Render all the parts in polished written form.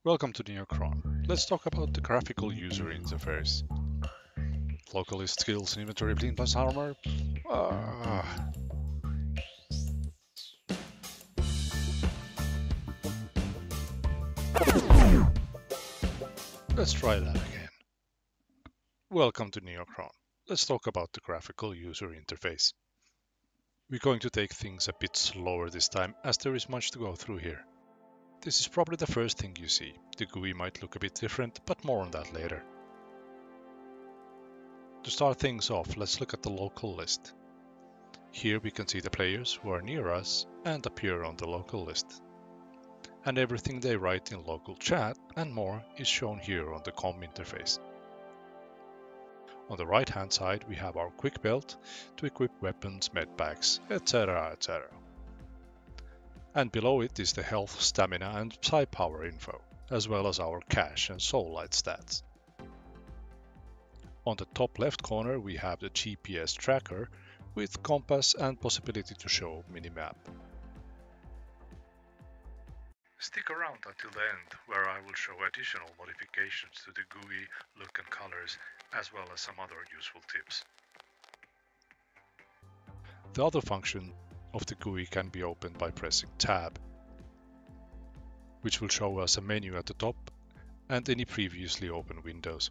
Welcome to Neocron. Let's talk about the graphical user interface. Localist skills, inventory, blind plus armor. Let's try that again. Welcome to Neocron. Let's talk about the graphical user interface. We're going to take things a bit slower this time, as there is much to go through here. This is probably the first thing you see. The GUI might look a bit different, but more on that later. To start things off, let's look at the local list. Here we can see the players who are near us and appear on the local list. And everything they write in local chat and more is shown here on the COM interface. On the right hand side we have our quick belt to equip weapons, medpacks, etc. etc. And below it is the health, stamina and psi power info, as well as our cash and soul light stats. On the top left corner we have the GPS tracker with compass and possibility to show minimap. Stick around until the end, where I will show additional modifications to the GUI, look and colors, as well as some other useful tips. The other function of the GUI can be opened by pressing Tab, which will show us a menu at the top and any previously open windows.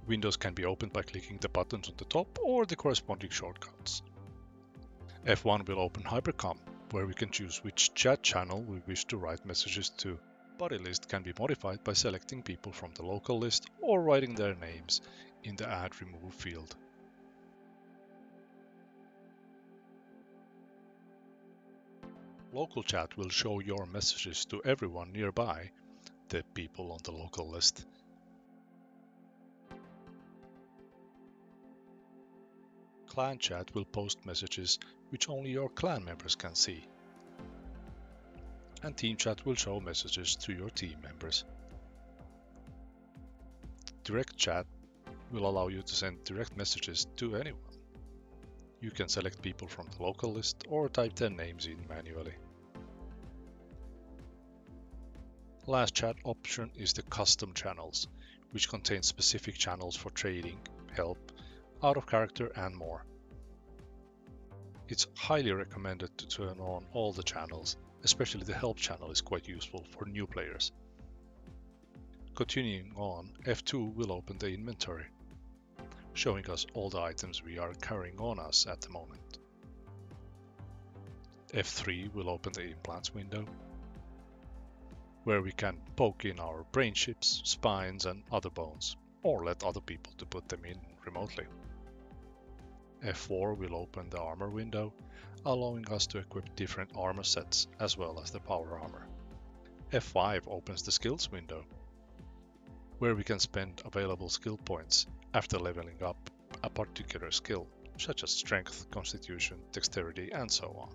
Windows can be opened by clicking the buttons on the top or the corresponding shortcuts. F1 will open Hypercom, where we can choose which chat channel we wish to write messages to. Body list can be modified by selecting people from the local list or writing their names in the Add Remove field. Local chat will show your messages to everyone nearby, the people on the local list. Clan chat will post messages which only your clan members can see. And team chat will show messages to your team members. Direct chat will allow you to send direct messages to anyone. You can select people from the local list or type their names in manually. Last chat option is the custom channels, which contains specific channels for trading, help, out of character and more. It's highly recommended to turn on all the channels, especially the help channel is quite useful for new players. Continuing on, F2 will open the inventory, showing us all the items we are carrying on us at the moment. F3 will open the implants window, where we can poke in our brain chips, spines and other bones, or let other people to put them in remotely. F4 will open the armor window, allowing us to equip different armor sets as well as the power armor. F5 opens the skills window, where we can spend available skill points after leveling up a particular skill, such as strength, constitution, dexterity and so on.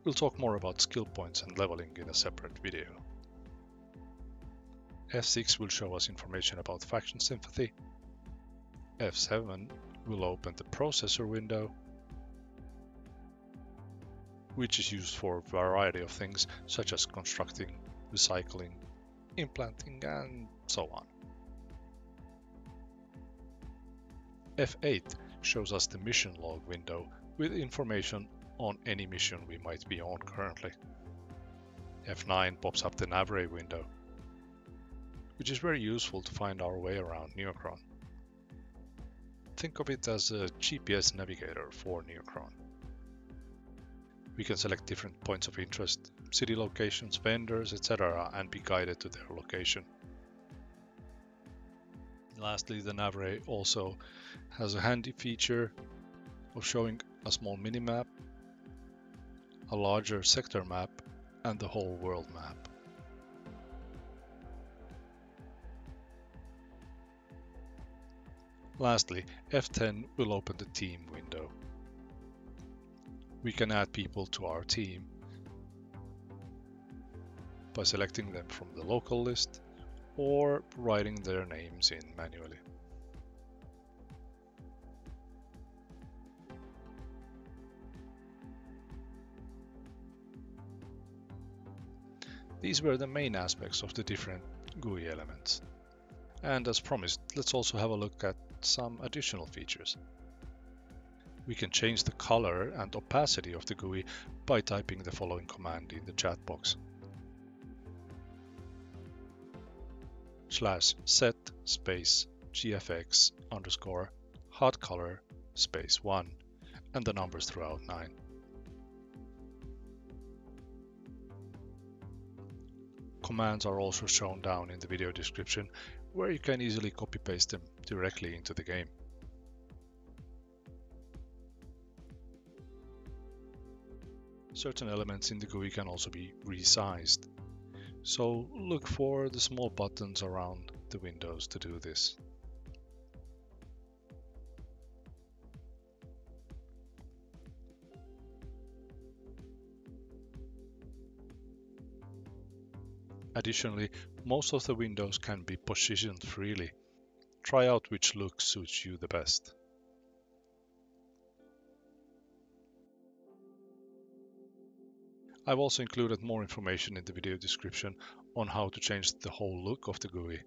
We'll talk more about skill points and leveling in a separate video. F6 will show us information about faction sympathy. F7 will open the processor window, which is used for a variety of things such as constructing, recycling, implanting and so on. F8 shows us the mission log window with information on any mission we might be on currently. F9 pops up the navray window, which is very useful to find our way around Neocron. Think of it as a GPS navigator for Neocron. We can select different points of interest, city locations, vendors, etc. and be guided to their location. Lastly, the navray also has a handy feature of showing a small minimap, a larger sector map and the whole world map. Lastly, F10 will open the team window. We can add people to our team by selecting them from the local list or writing their names in manually. These were the main aspects of the different GUI elements. And as promised, let's also have a look at some additional features. We can change the color and opacity of the GUI by typing the following command in the chat box. /set space gfx underscore hot color space 1 and the numbers throughout 9. Commands are also shown down in the video description, where you can easily copy-paste them directly into the game. Certain elements in the GUI can also be resized, so look for the small buttons around the windows to do this. Additionally, most of the windows can be positioned freely. Try out which look suits you the best. I've also included more information in the video description on how to change the whole look of the GUI,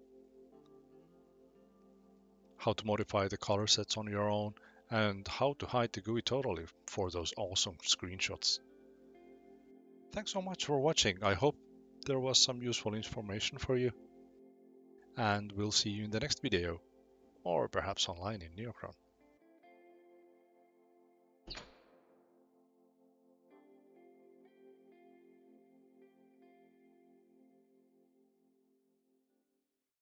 how to modify the color sets on your own, and how to hide the GUI totally for those awesome screenshots. Thanks so much for watching. I hope there was some useful information for you. And we'll see you in the next video, or perhaps online in Neocron.